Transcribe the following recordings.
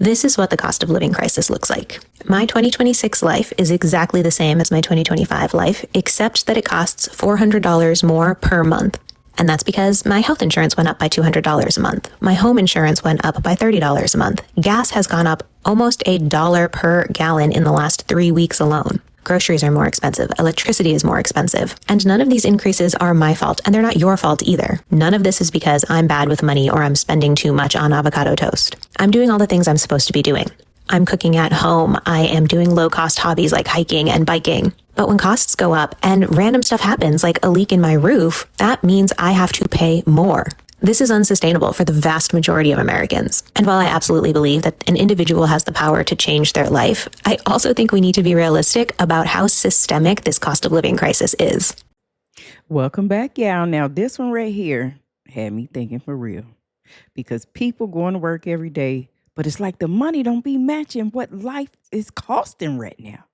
This is what the cost of living crisis looks like. My 2026 life is exactly the same as my 2025 life, except that it costs $400 more per month. And that's because my health insurance went up by $200 a month. My home insurance went up by $30 a month. Gas has gone up almost $1 per gallon in the last 3 weeks alone. Groceries are more expensive. Electricity is more expensive. And none of these increases are my fault, and they're not your fault either. None of this is because I'm bad with money or I'm spending too much on avocado toast. I'm doing all the things I'm supposed to be doing. I'm cooking at home. I am doing low-cost hobbies like hiking and biking. But when costs go up and random stuff happens, like a leak in my roof, that means I have to pay more. This is unsustainable for the vast majority of Americans. And while I absolutely believe that an individual has the power to change their life, I also think we need to be realistic about how systemic this cost of living crisis is. Welcome back, y'all. Now, this one right here had me thinking for real. Because people going to work every day, but it's like the money don't be matching what life is costing right now.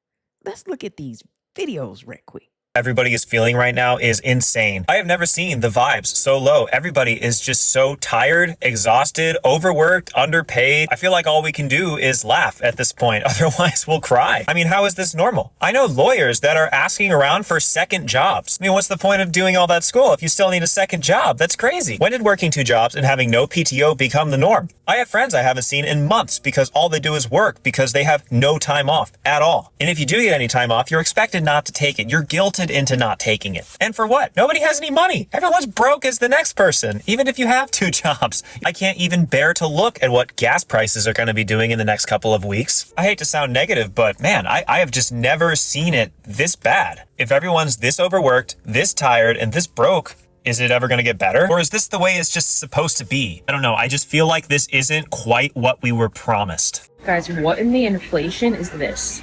Let's look at these videos right quick. Everybody is feeling right now is insane. I have never seen the vibes so low. Everybody is just so tired, exhausted, overworked, underpaid. I feel like all we can do is laugh at this point. Otherwise, we'll cry. I mean, how is this normal? I know lawyers that are asking around for second jobs. I mean, what's the point of doing all that school if you still need a second job? That's crazy. When did working 2 jobs and having no PTO become the norm? I have friends I haven't seen in months because all they do is work because they have no time off at all. And if you do get any time off, you're expected not to take it. You're guilted into not taking it. And for what? Nobody has any money. Everyone's broke as the next person, even if you have 2 jobs. I can't even bear to look at what gas prices are going to be doing in the next couple of weeks. I hate to sound negative, but man, I have just never seen it this bad. If everyone's this overworked, this tired, and this broke, is it ever going to get better? Or is this the way it's just supposed to be? I don't know. I just feel like this isn't quite what we were promised. Guys, what in the inflation is this?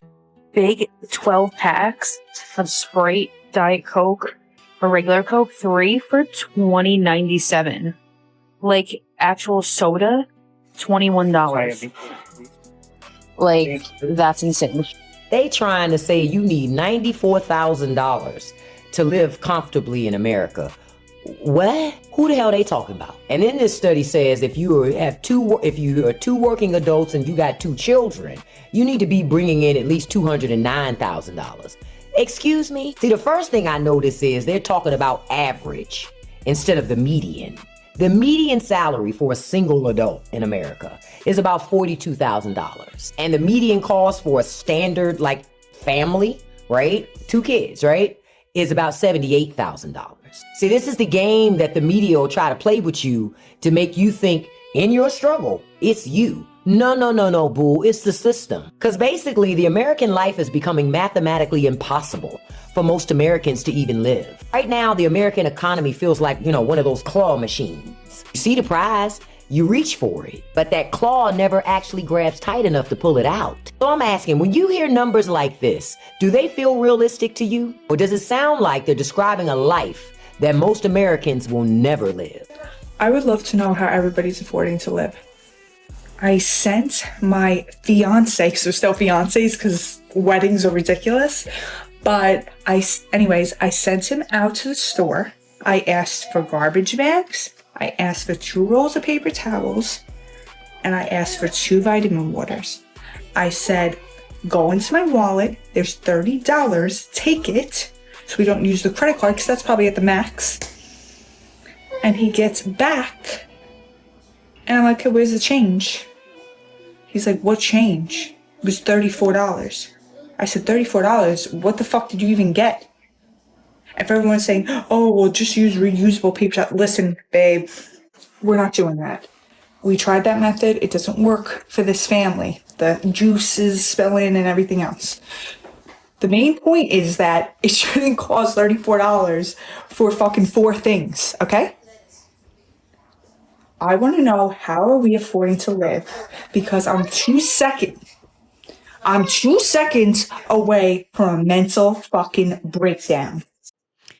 Big 12 packs of Sprite, Diet Coke, or regular Coke, 3 for $20.97. Like actual soda, $21. Like, that's insane. They trying to say you need $94,000 to live comfortably in America. What? Who the hell are they talking about? And then this study says if you are 2 working adults and you got 2 children, you need to be bringing in at least $209,000. Excuse me? See, the first thing I notice is they're talking about average instead of the median. The median salary for a single adult in America is about $42,000. And the median cost for a standard, like, family, right? 2 kids, right? Is about $78,000. See, this is the game that the media will try to play with you to make you think in your struggle, it's you. No, boo, it's the system. Because basically, the American life is becoming mathematically impossible for most Americans to even live. Right now, the American economy feels like, one of those claw machines. You see the prize, you reach for it, but that claw never actually grabs tight enough to pull it out. So I'm asking, when you hear numbers like this, do they feel realistic to you? Or does it sound like they're describing a life that most Americans will never live? I would love to know how everybody's affording to live. I sent my fiance, because we're still fiancés because weddings are ridiculous, but I sent him out to the store. I asked for garbage bags, I asked for 2 rolls of paper towels, and I asked for 2 vitamin waters. I said, go into my wallet, there's $30, take it, so we don't use the credit card because that's probably at the max. And he gets back, and I'm like, okay, where's the change? He's like, what change? It was $34. I said, $34? What the fuck did you even get? If everyone's saying, oh, well, just use reusable paper towel. Listen, babe, we're not doing that. We tried that method. It doesn't work for this family. The juice is spilling and everything else. The main point is that it shouldn't cost $34 for fucking 4 things, okay? I want to know, how are we affording to live? Because I'm 2 seconds away from a mental fucking breakdown.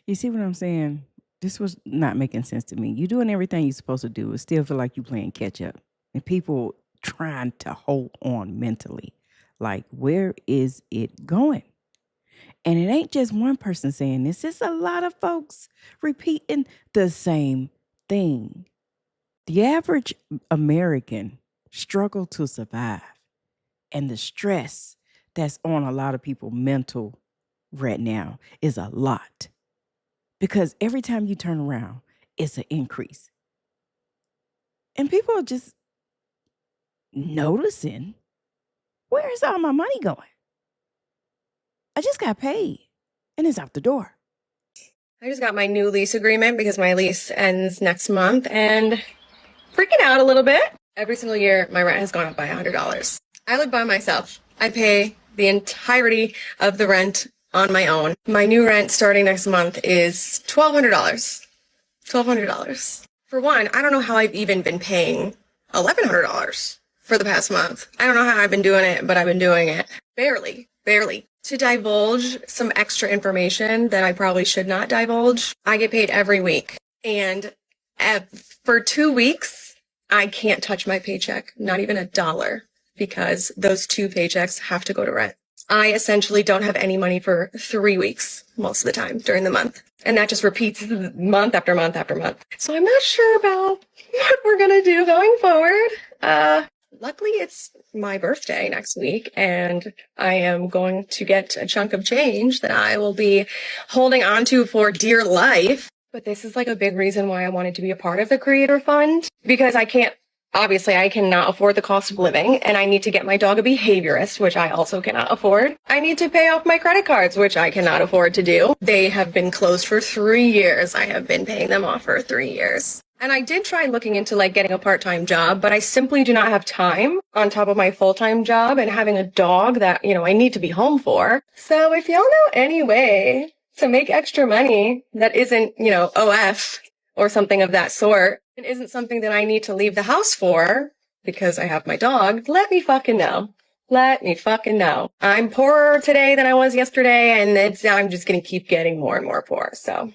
You see what I'm saying? This was not making sense to me. You're doing everything you're supposed to do. It still feel like you're playing catch up. And people trying to hold on mentally. Like, where is it going? And it ain't just one person saying this. It's a lot of folks repeating the same thing. The average American struggle to survive. And the stress that's on a lot of people mental right now is a lot. Because every time you turn around, it's an increase. And people are just noticing, where is all my money going? I just got paid and it's out the door. I just got my new lease agreement because my lease ends next month and freaking out a little bit. Every single year, my rent has gone up by $100. I live by myself. I pay the entirety of the rent on my own. My new rent starting next month is $1,200. $1,200. For one, I don't know how I've even been paying $1,100 for the past month. I don't know how I've been doing it, but I've been doing it. Barely. To divulge some extra information that I probably should not divulge, I get paid every week. And for 2 weeks, I can't touch my paycheck, not even $1, because those 2 paychecks have to go to rent. I essentially don't have any money for 3 weeks most of the time during the month. And that just repeats month after month after month. So I'm not sure about what we're going to do going forward. Luckily, it's my birthday next week, and I am going to get a chunk of change that I will be holding on to for dear life. But this is like a big reason why I wanted to be a part of the Creator Fund, because I cannot afford the cost of living, and I need to get my dog a behaviorist, which I also cannot afford. I need to pay off my credit cards, which I cannot afford to do. They have been closed for 3 years. I have been paying them off for 3 years. And I did try looking into getting a part-time job, but I simply do not have time on top of my full-time job and having a dog that, I need to be home for. So if y'all know any way to make extra money that isn't, OF or something of that sort, and isn't something that I need to leave the house for because I have my dog, let me fucking know. Let me fucking know. I'm poorer today than I was yesterday, and I'm just going to keep getting more and more poor. So,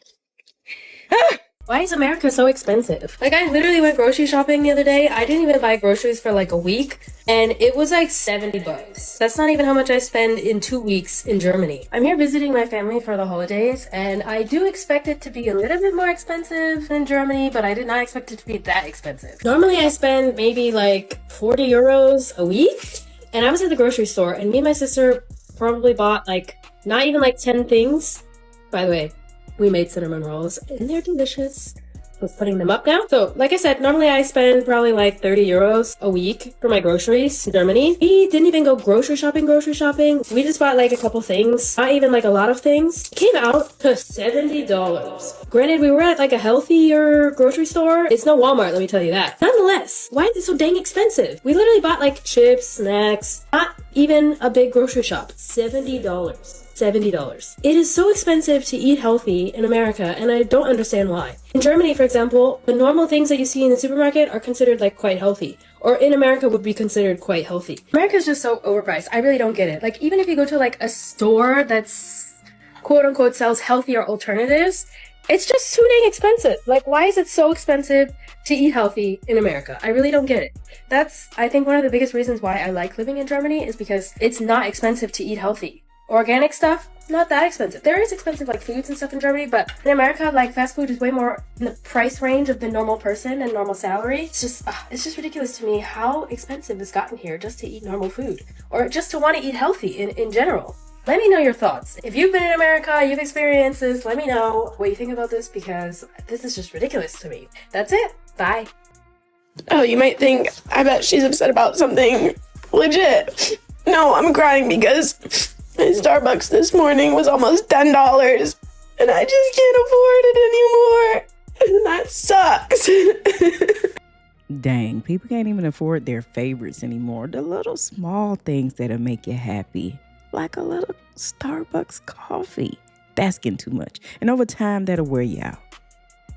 Why is America so expensive? I literally went grocery shopping the other day. I didn't even buy groceries for a week, and it was $70. That's not even how much I spend in 2 weeks in Germany. I'm here visiting my family for the holidays, and I do expect it to be a little bit more expensive in Germany, but I did not expect it to be that expensive. Normally I spend maybe 40 euros a week, and I was at the grocery store, and me and my sister probably bought not even 10 things. By the way, we made cinnamon rolls, and they're delicious. I was putting them up now. So, like I said, normally I spend probably 30 euros a week for my groceries in Germany. We didn't even go grocery shopping. We just bought a couple things, not even a lot of things. It came out to $70. Granted, we were at a healthier grocery store. It's no Walmart, let me tell you that. Nonetheless, why is it so dang expensive? We literally bought chips, snacks, not even a big grocery shop. $70. It is so expensive to eat healthy in America, and I don't understand why. In Germany, for example, the normal things that you see in the supermarket are considered quite healthy, or in America would be considered quite healthy. America is just so overpriced. I really don't get it. Even if you go to a store that's quote unquote sells healthier alternatives, it's just too dang expensive. Why is it so expensive to eat healthy in America? I really don't get it. That's, I think, one of the biggest reasons why I like living in Germany is because it's not expensive to eat healthy. Organic stuff, not that expensive. There is expensive foods and stuff in Germany, but in America, fast food is way more in the price range of the normal person and normal salary. It's just ridiculous to me how expensive it's gotten here just to eat normal food, or just to want to eat healthy in general. Let me know your thoughts. If you've been in America, you've experienced this, let me know what you think about this, because this is just ridiculous to me. That's it. Bye. Oh, you might think, I bet she's upset about something legit. No, I'm crying because my Starbucks this morning was almost $10, and I just can't afford it anymore. And that sucks. Dang, people can't even afford their favorites anymore. The little small things that'll make you happy, like a little Starbucks coffee. That's getting too much. And over time, that'll wear you out.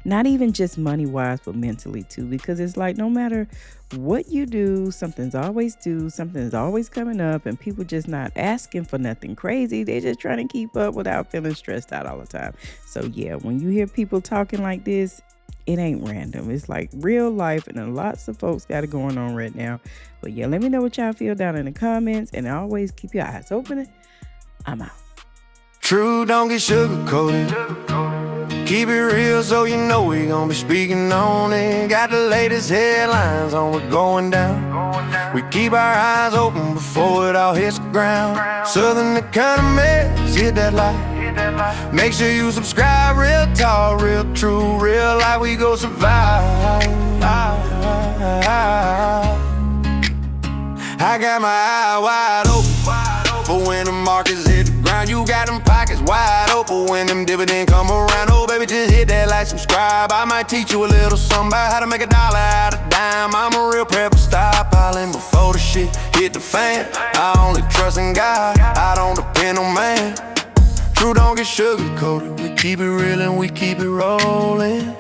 Not even just money-wise, but mentally too, because it's no matter what you do, something's always coming up, and people just not asking for nothing crazy. They're just trying to keep up without feeling stressed out all the time. So yeah, when you hear people talking like this, it ain't random. It's real life, and lots of folks got it going on right now. But yeah, let me know what y'all feel down in the comments, and always keep your eyes open. I'm out. True, don't get sugar coated. Keep it real so you know we gon' be speaking on it. Got the latest headlines on what's going down. We keep our eyes open before it all hits the ground. Southern Economists, hit that light. Make sure you subscribe. Real talk, real true, real life, we go survive. I got my eye wide open, but when the markets hit the ground, you got them pockets wide open. When them dividends come around, oh baby, just hit that like, subscribe. I might teach you a little something about how to make $1 out of dime. I'm a real prepper, stockpiling before the shit hit the fan. I only trust in God, I don't depend on man. True don't get sugar coated, we keep it real and we keep it rolling.